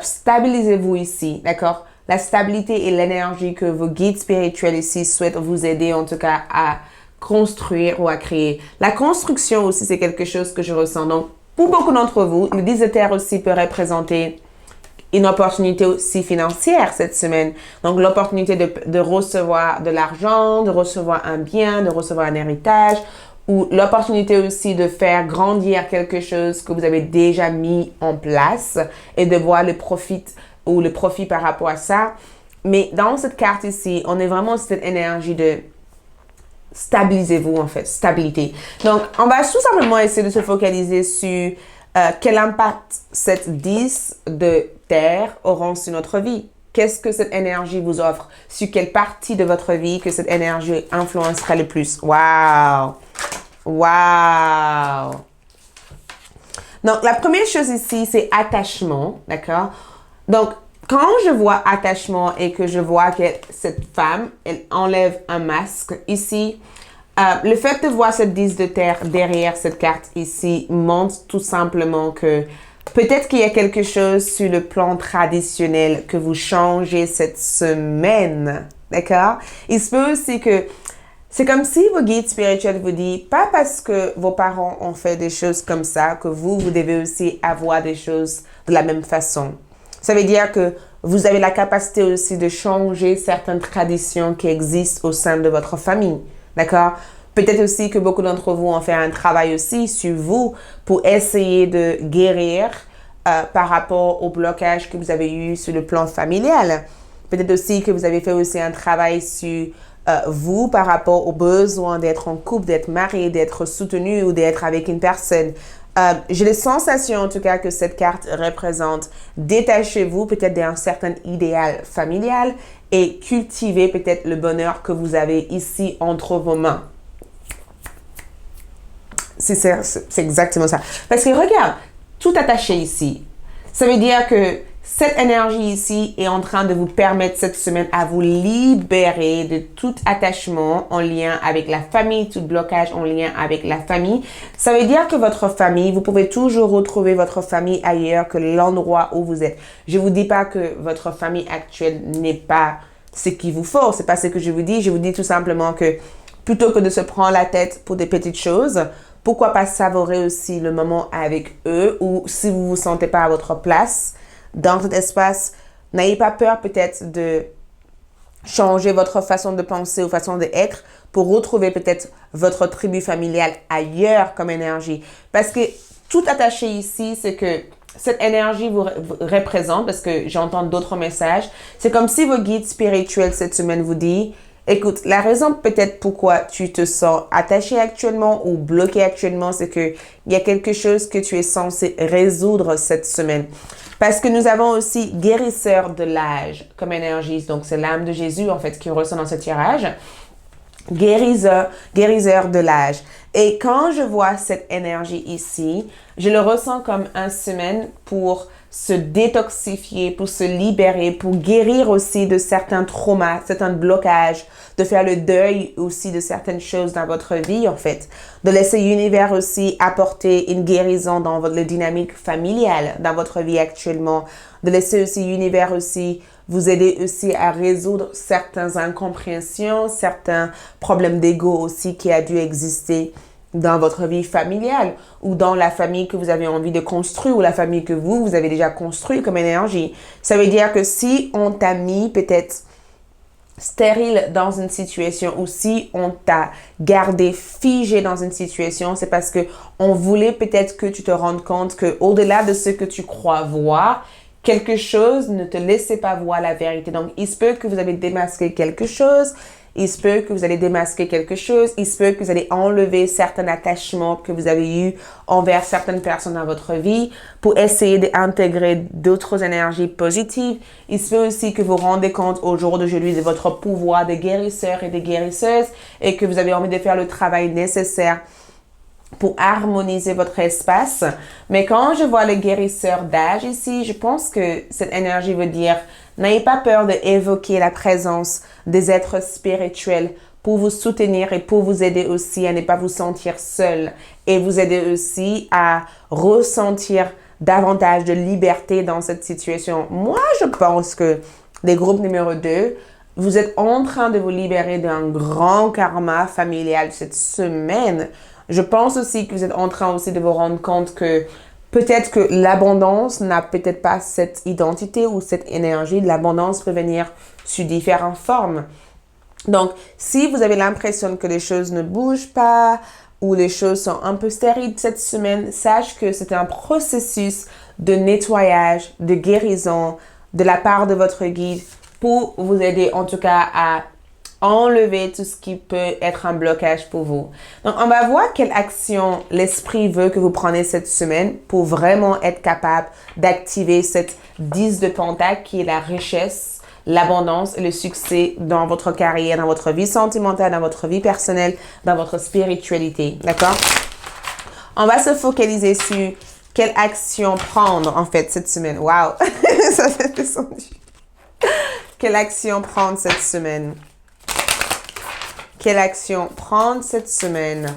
S1: stabilisez-vous ici. D'accord? La stabilité et l'énergie que vos guides spirituels ici souhaitent vous aider en tout cas à construire ou à créer. La construction aussi, c'est quelque chose que je ressens. Donc, pour beaucoup d'entre vous, le 10 de terre aussi peut représenter une opportunité aussi financière cette semaine. Donc, l'opportunité de recevoir de l'argent, de recevoir un bien, de recevoir un héritage, ou l'opportunité aussi de faire grandir quelque chose que vous avez déjà mis en place et de voir le profit ou le profit par rapport à ça. Mais dans cette carte ici, on est vraiment cette énergie de stabilisez-vous en fait, stabilité. Donc, on va tout simplement essayer de se focaliser sur quel impact cette 10 de terre auront sur notre vie. Qu'est-ce que cette énergie vous offre? Sur quelle partie de votre vie que cette énergie influencera le plus? Wow! Wow! Donc, la première chose ici, c'est attachement, d'accord? Donc, quand je vois attachement et que je vois que cette femme, elle enlève un masque ici, le fait de voir cette 10 de terre derrière cette carte ici montre tout simplement que peut-être qu'il y a quelque chose sur le plan traditionnel que vous changez cette semaine, d'accord? Il se peut aussi que c'est comme si vos guides spirituels vous disent, pas parce que vos parents ont fait des choses comme ça, que vous devez aussi avoir des choses de la même façon. Ça veut dire que vous avez la capacité aussi de changer certaines traditions qui existent au sein de votre famille. D'accord? Peut-être aussi que beaucoup d'entre vous ont fait un travail aussi sur vous pour essayer de guérir par rapport au blocage que vous avez eu sur le plan familial. Peut-être aussi que vous avez fait aussi un travail sur vous par rapport au besoin d'être en couple, d'être marié, d'être soutenu ou d'être avec une personne. J'ai la sensation en tout cas que cette carte représente détachez-vous peut-être d'un certain idéal familial et cultivez peut-être le bonheur que vous avez ici entre vos mains. C'est exactement ça. Parce que regarde, tout attaché ici, ça veut dire que cette énergie ici est en train de vous permettre cette semaine à vous libérer de tout attachement en lien avec la famille, tout blocage en lien avec la famille. Ça veut dire que votre famille, vous pouvez toujours retrouver votre famille ailleurs que l'endroit où vous êtes. Je vous dis pas que votre famille actuelle n'est pas ce qu'il vous faut. C'est pas ce que je vous dis. Je vous dis tout simplement que plutôt que de se prendre la tête pour des petites choses, pourquoi pas savourer aussi le moment avec eux ou si vous vous sentez pas à votre place dans cet espace, n'ayez pas peur peut-être de changer votre façon de penser ou façon d'être pour retrouver peut-être votre tribu familiale ailleurs comme énergie. Parce que tout attaché ici, c'est que cette énergie vous représente, parce que j'entends d'autres messages, c'est comme si vos guides spirituels cette semaine vous disent écoute, la raison peut-être pourquoi tu te sens attaché actuellement ou bloqué actuellement, c'est que il y a quelque chose que tu es censé résoudre cette semaine. Parce que nous avons aussi guérisseur de l'âge comme énergie. Donc, c'est l'âme de Jésus, en fait, qui ressort dans ce tirage. Guérisseur de l'âge. Et quand je vois cette énergie ici, je le ressens comme une semaine pour se détoxifier, pour se libérer, pour guérir aussi de certains traumas, certains blocages, de faire le deuil aussi de certaines choses dans votre vie, en fait. De laisser l'univers aussi apporter une guérison dans votre dynamique familiale, dans votre vie actuellement. De laisser aussi l'univers aussi vous aider aussi à résoudre certaines incompréhensions, certains problèmes d'ego aussi qui a dû exister dans votre vie familiale ou dans la famille que vous avez envie de construire ou la famille que vous avez déjà construit comme énergie. Ça veut dire que si on t'a mis peut-être stérile dans une situation ou si on t'a gardé figé dans une situation, c'est parce que on voulait peut-être que tu te rendes compte que au-delà de ce que tu crois voir, quelque chose ne te laissait pas voir la vérité. Donc, il se peut que vous avez démasqué quelque chose. Il se peut que vous allez démasquer quelque chose. Il se peut que vous allez enlever certains attachements que vous avez eus envers certaines personnes dans votre vie pour essayer d'intégrer d'autres énergies positives. Il se peut aussi que vous vous rendez compte au jour d'aujourd'hui de votre pouvoir de guérisseur et de guérisseuse et que vous avez envie de faire le travail nécessaire pour harmoniser votre espace. Mais quand je vois le guérisseur d'âge ici, je pense que cette énergie veut dire n'ayez pas peur d'évoquer la présence des êtres spirituels pour vous soutenir et pour vous aider aussi à ne pas vous sentir seul et vous aider aussi à ressentir davantage de liberté dans cette situation. Moi, je pense que les groupes numéro 2, vous êtes en train de vous libérer d'un grand karma familial cette semaine. Je pense aussi que vous êtes en train aussi de vous rendre compte que peut-être que l'abondance n'a peut-être pas cette identité ou cette énergie. L'abondance peut venir sous différentes formes. Donc, si vous avez l'impression que les choses ne bougent pas ou les choses sont un peu stériles cette semaine, sache que c'est un processus de nettoyage, de guérison de la part de votre guide pour vous aider en tout cas à enlever tout ce qui peut être un blocage pour vous. Donc, on va voir quelle action l'esprit veut que vous preniez cette semaine pour vraiment être capable d'activer cette 10 de Pentacle qui est la richesse, l'abondance et le succès dans votre carrière, dans votre vie sentimentale, dans votre vie personnelle, dans votre spiritualité. D'accord? On va se focaliser sur quelle action prendre en fait cette semaine. Wow! Ça fait descendu. Quelle action prendre cette semaine? Quelle action prendre cette semaine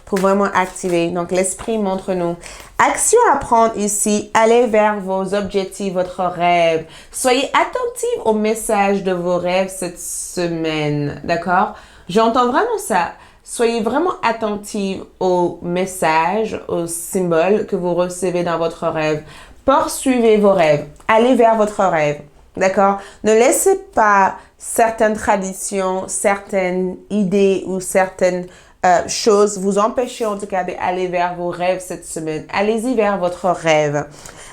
S1: pour vraiment activer? Donc, l'esprit montre-nous. Action à prendre ici, allez vers vos objectifs, votre rêve. Soyez attentifs au message de vos rêves cette semaine, d'accord? J'entends vraiment ça. Soyez vraiment attentifs aux messages, aux symboles que vous recevez dans votre rêve. Poursuivez vos rêves. Allez vers votre rêve. D'accord? Ne laissez pas certaines traditions, certaines idées ou certaines choses vous empêcher en tout cas d'aller vers vos rêves cette semaine. Allez-y vers votre rêve.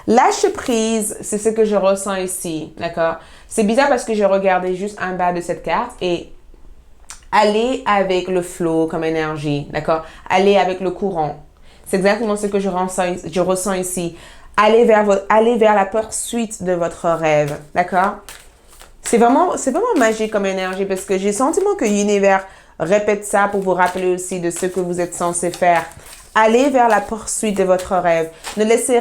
S1: Lâche prise, c'est ce que je ressens ici. D'accord? C'est bizarre parce que je regardais juste en bas de cette carte et allez avec le flow comme énergie. D'accord? Allez avec le courant. C'est exactement ce que je ressens ici. Allez vers la poursuite de votre rêve, d'accord? C'est vraiment magique comme énergie parce que j'ai le sentiment que l'univers répète ça pour vous rappeler aussi de ce que vous êtes censé faire. Allez vers la poursuite de votre rêve. Ne laissez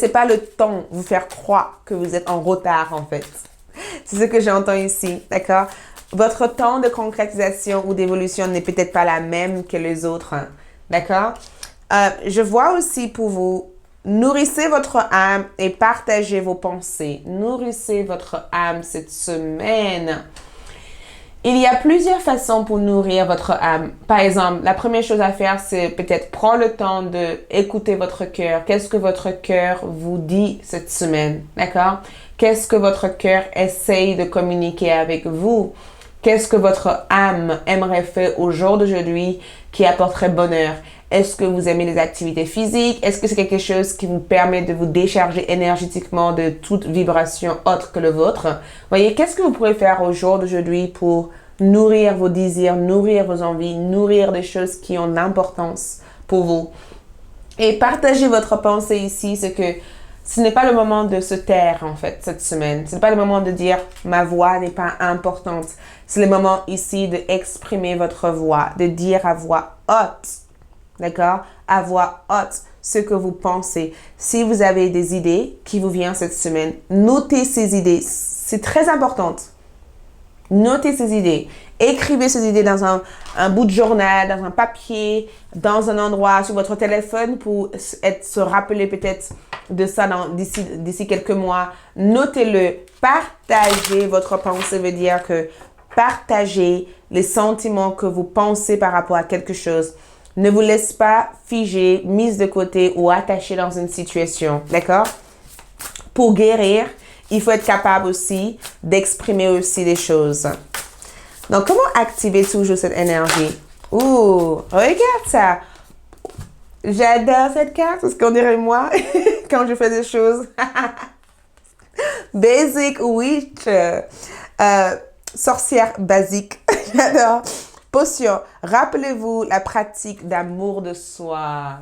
S1: pas le temps vous faire croire que vous êtes en retard en fait. C'est ce que j'entends ici, d'accord? Votre temps de concrétisation ou d'évolution n'est peut-être pas la même que les autres, d'accord? Je vois aussi pour vous, nourrissez votre âme et partagez vos pensées. Nourrissez votre âme cette semaine. Il y a plusieurs façons pour nourrir votre âme. Par exemple, la première chose à faire, c'est peut-être prendre le temps d'écouter votre cœur. Qu'est-ce que votre cœur vous dit cette semaine? D'accord? Qu'est-ce que votre cœur essaye de communiquer avec vous? Qu'est-ce que votre âme aimerait faire au jour d'aujourd'hui qui apporterait bonheur? Est-ce que vous aimez les activités physiques? Est-ce que c'est quelque chose qui vous permet de vous décharger énergétiquement de toute vibration autre que le vôtre? Voyez, qu'est-ce que vous pourrez faire au jour d'aujourd'hui pour nourrir vos désirs, nourrir vos envies, nourrir des choses qui ont de l'importance pour vous? Et partager votre pensée ici, c'est que ce n'est pas le moment de se taire, en fait, cette semaine. Ce n'est pas le moment de dire « ma voix n'est pas importante ». C'est le moment ici d'exprimer votre voix, de dire à voix haute, d'accord? À voix haute ce que vous pensez. Si vous avez des idées qui vous viennent cette semaine, notez ces idées. C'est très important. Notez ces idées. Écrivez ces idées dans un bout de journal, dans un papier, dans un endroit, sur votre téléphone pour se rappeler peut-être de ça d'ici quelques mois. Notez-le. Partagez votre pensée veut dire que partagez les sentiments que vous pensez par rapport à quelque chose. Ne vous laissez pas figer, mise de côté ou attacher dans une situation. D'accord? Pour guérir, il faut être capable aussi d'exprimer aussi des choses. Donc, comment activer toujours cette énergie? Ouh, regarde ça! J'adore cette carte, c'est ce qu'on dirait moi quand je fais des choses. Basic Witch. sorcière basique. J'adore. Potion. Rappelez-vous la pratique d'amour de soi.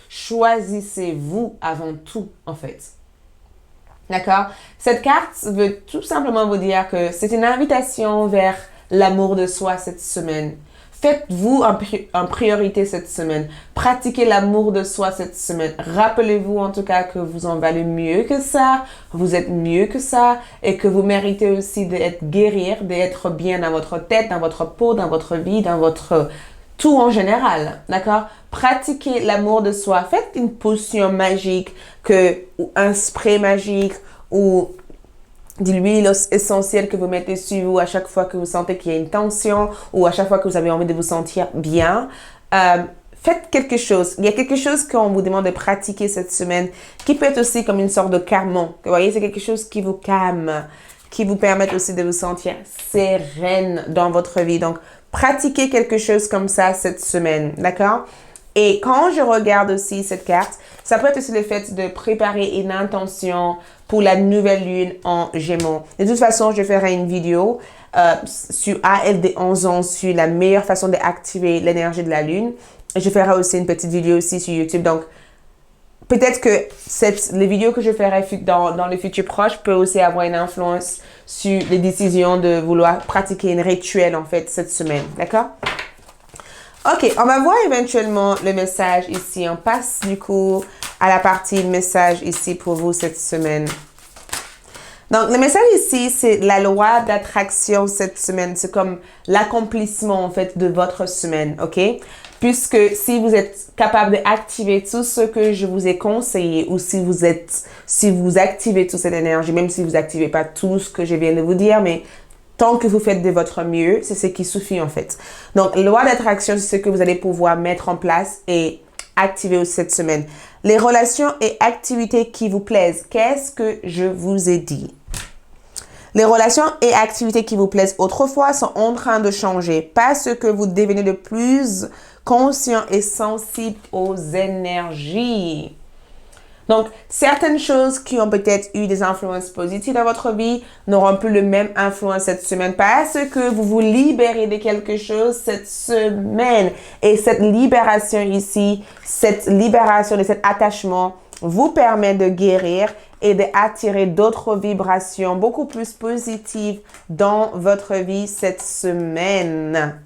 S1: Choisissez-vous avant tout, en fait. D'accord? Cette carte veut tout simplement vous dire que c'est une invitation vers l'amour de soi cette semaine. Faites-vous en priorité cette semaine. Pratiquez l'amour de soi cette semaine. Rappelez-vous en tout cas que vous en valez mieux que ça, vous êtes mieux que ça et que vous méritez aussi d'être guérir, d'être bien dans votre tête, dans votre peau, dans votre vie, dans votre tout en général. D'accord? Pratiquez l'amour de soi. Faites une potion magique ou un spray magique ou de l'huile essentielle que vous mettez sur vous à chaque fois que vous sentez qu'il y a une tension ou à chaque fois que vous avez envie de vous sentir bien. Faites quelque chose. Il y a quelque chose qu'on vous demande de pratiquer cette semaine qui peut être aussi comme une sorte de calmant. Vous voyez, c'est quelque chose qui vous calme, qui vous permet aussi de vous sentir sereine dans votre vie. Donc, pratiquez quelque chose comme ça cette semaine, d'accord? Et quand je regarde aussi cette carte, ça peut être aussi le fait de préparer une intention pour la nouvelle lune en Gémeaux. De toute façon, je ferai une vidéo sur ALD 11 ans sur la meilleure façon d'activer l'énergie de la lune. Et je ferai aussi une petite vidéo aussi sur YouTube. Donc, peut-être que les vidéos que je ferai dans le futur proche peuvent aussi avoir une influence sur les décisions de vouloir pratiquer un rituel en fait cette semaine. D'accord? Ok, on va voir éventuellement le message ici. On passe du coup à la partie message ici pour vous cette semaine. Donc, le message ici, c'est la loi d'attraction cette semaine. C'est comme l'accomplissement en fait de votre semaine, ok? Puisque si vous êtes capable d'activer tout ce que je vous ai conseillé ou si vous activez toute cette énergie, même si vous n'activez pas tout ce que je viens de vous dire, mais tant que vous faites de votre mieux, c'est ce qui suffit en fait. Donc, loi d'attraction, c'est ce que vous allez pouvoir mettre en place et activer aussi cette semaine. Les relations et activités qui vous plaisent. Qu'est-ce que je vous ai dit? Les relations et activités qui vous plaisent autrefois sont en train de changer parce que vous devenez de plus conscient et sensible aux énergies. Donc, certaines choses qui ont peut-être eu des influences positives dans votre vie n'auront plus le même influence cette semaine parce que vous vous libérez de quelque chose cette semaine. Et cette libération ici, cette libération de cet attachement vous permet de guérir et d'attirer d'autres vibrations beaucoup plus positives dans votre vie cette semaine.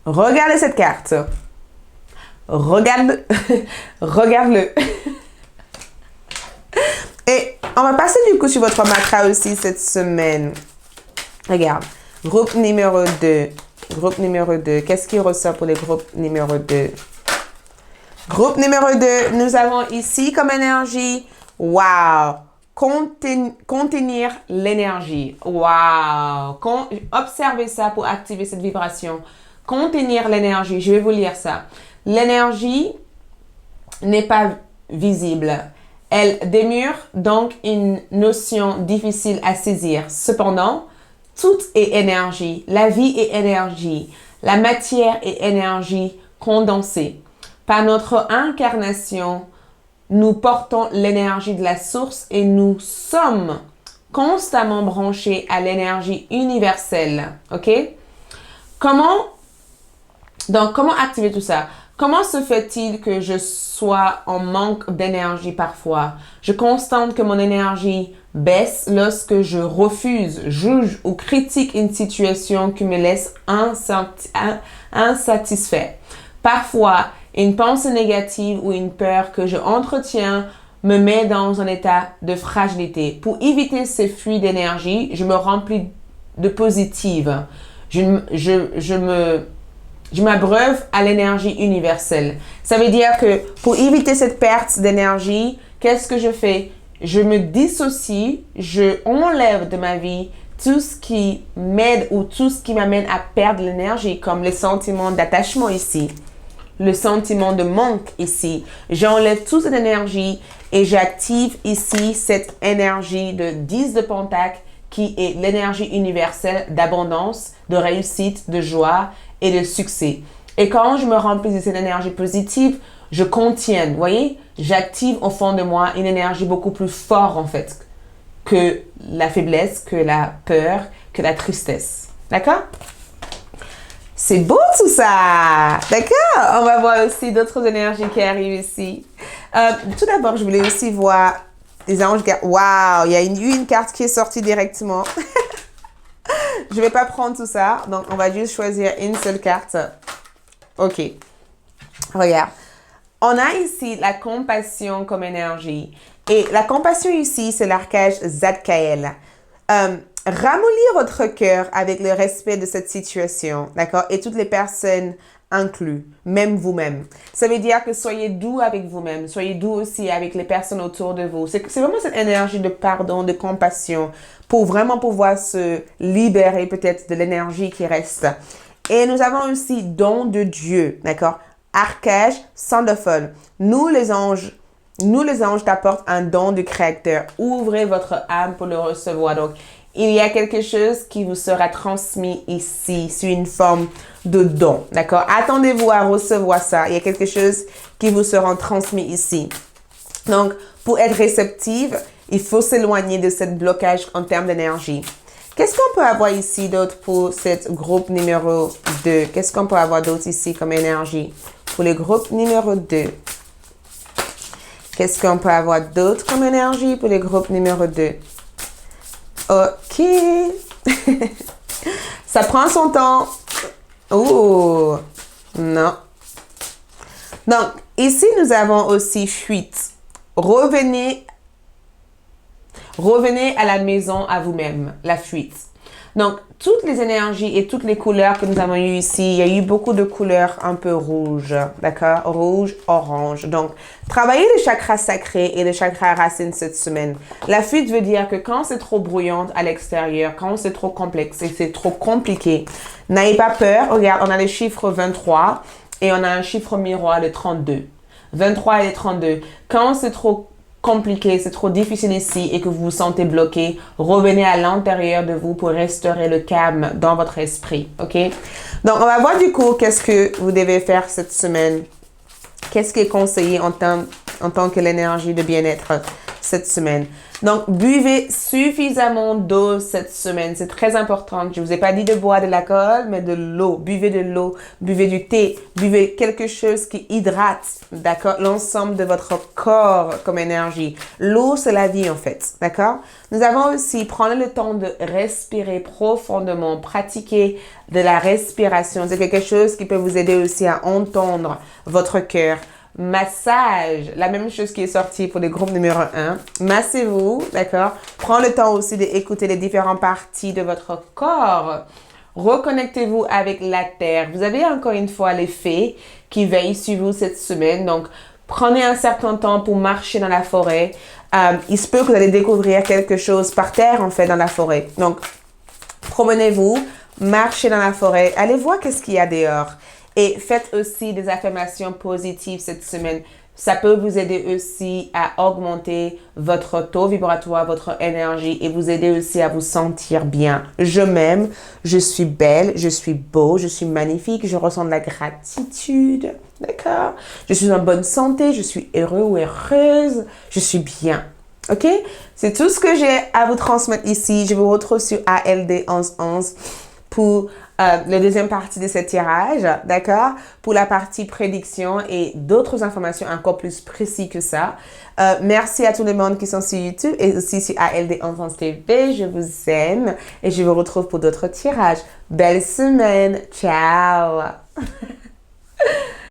S1: Regardez cette carte. Regarde-le. Regarde-le. Et on va passer du coup sur votre mantra aussi cette semaine. Regarde. Groupe numéro 2. Groupe numéro 2. Qu'est-ce qui ressort pour le groupe numéro 2? Groupe numéro 2. Nous avons ici comme énergie. Wow. Contenir l'énergie. Wow. Observez ça pour activer cette vibration. Contenir l'énergie. Je vais vous lire ça. L'énergie n'est pas visible. Elle demeure donc une notion difficile à saisir. Cependant, tout est énergie. La vie est énergie. La matière est énergie condensée. Par notre incarnation, nous portons l'énergie de la source et nous sommes constamment branchés à l'énergie universelle. OK? Comment activer tout ça? Comment se fait-il que je sois en manque d'énergie parfois? Je constate que mon énergie baisse lorsque je refuse, juge ou critique une situation qui me laisse insatisfait. Parfois, une pensée négative ou une peur que je entretiens me met dans un état de fragilité. Pour éviter ces fuites d'énergie, je me remplis de positive. Je m'abreuve à l'énergie universelle. Ça veut dire que pour éviter cette perte d'énergie, qu'est-ce que je fais? Je me dissocie, je enlève de ma vie tout ce qui m'aide ou tout ce qui m'amène à perdre l'énergie, comme le sentiment d'attachement ici, le sentiment de manque ici. J'enlève toute cette énergie et j'active ici cette énergie de 10 de Pentacle qui est l'énergie universelle d'abondance, de réussite, de joie et de succès. Et quand je me remplis de cette énergie positive, je contiens, vous voyez, j'active au fond de moi une énergie beaucoup plus forte en fait. que la faiblesse, que la peur, que la tristesse. D'accord? C'est beau tout ça! D'accord? On va voir aussi d'autres énergies qui arrivent ici. Tout d'abord, je voulais aussi voir les anges. Waouh! Il y a une carte qui est sortie directement. Je ne vais pas prendre tout ça. Donc, on va juste choisir une seule carte. OK. Regarde. On a ici la compassion comme énergie. Et la compassion ici, c'est l'archange Zadkiel. Ramollir votre cœur avec le respect de cette situation, d'accord? Et toutes les personnes inclus, même vous-même. Ça veut dire que soyez doux avec vous-même, soyez doux aussi avec les personnes autour de vous. C'est vraiment cette énergie de pardon, de compassion, pour vraiment pouvoir se libérer peut-être de l'énergie qui reste. Et nous avons aussi don de Dieu, d'accord? Archange Sandalphon. Nous les anges t'apportent un don du Créateur. Ouvrez votre âme pour le recevoir. Donc, il y a quelque chose qui vous sera transmis ici, sous une forme de don, d'accord? Attendez-vous à recevoir ça. Il y a quelque chose qui vous sera transmis ici. Donc, pour être réceptive, il faut s'éloigner de ce blocage en termes d'énergie. Qu'est-ce qu'on peut avoir ici d'autre pour ce groupe numéro 2? Qu'est-ce qu'on peut avoir d'autre ici comme énergie pour le groupe numéro 2? Qu'est-ce qu'on peut avoir d'autre comme énergie pour le groupe numéro 2? OK. Ça prend son temps. Oh, non. Donc, ici, nous avons aussi fuite. Revenez à la maison à vous-même, la fuite. Donc, toutes les énergies et toutes les couleurs que nous avons eues ici, il y a eu beaucoup de couleurs un peu rouges, d'accord? Rouge, orange. Donc, travaillez les chakras sacrés et les chakras racines cette semaine. La fuite veut dire que quand c'est trop brouillon à l'extérieur, quand c'est trop complexe et c'est trop compliqué, n'ayez pas peur. Regarde, on a les chiffres 23 et on a un chiffre miroir de 32. 23 et 32. Quand c'est trop compliqué, c'est trop difficile ici et que vous vous sentez bloqué, revenez à l'intérieur de vous pour restaurer le calme dans votre esprit, ok? Donc, on va voir du coup qu'est-ce que vous devez faire cette semaine. Qu'est-ce qui est conseillé en tant que l'énergie de bien-être cette semaine. Donc, buvez suffisamment d'eau cette semaine. C'est très important. Je ne vous ai pas dit de boire de l'alcool, mais de l'eau. Buvez de l'eau, buvez du thé, buvez quelque chose qui hydrate, d'accord, l'ensemble de votre corps comme énergie. L'eau, c'est la vie en fait, d'accord? Nous avons aussi, prenez le temps de respirer profondément, pratiquer de la respiration. C'est quelque chose qui peut vous aider aussi à entendre votre cœur. Massage, la même chose qui est sortie pour le groupe numéro 1. Massez-vous, d'accord? Prenez le temps aussi d'écouter les différentes parties de votre corps. Reconnectez-vous avec la terre. Vous avez encore une fois les fées qui veillent sur vous cette semaine. Donc, prenez un certain temps pour marcher dans la forêt. Il se peut que vous allez découvrir quelque chose par terre, en fait, dans la forêt. Donc, promenez-vous, marchez dans la forêt. Allez voir qu'est-ce qu'il y a dehors. Et faites aussi des affirmations positives cette semaine. Ça peut vous aider aussi à augmenter votre taux vibratoire, votre énergie et vous aider aussi à vous sentir bien. Je m'aime, je suis belle, je suis beau, je suis magnifique, je ressens de la gratitude. D'accord? Je suis en bonne santé, je suis heureux ou heureuse, je suis bien. OK? C'est tout ce que j'ai à vous transmettre ici. Je vous retrouve sur ALD 1111 pour la deuxième partie de ce tirage, d'accord? Pour la partie prédiction et d'autres informations encore plus précises que ça. Merci à tout le monde qui sont sur YouTube et aussi sur ALD Enfance TV. Je vous aime et je vous retrouve pour d'autres tirages. Belle semaine. Ciao!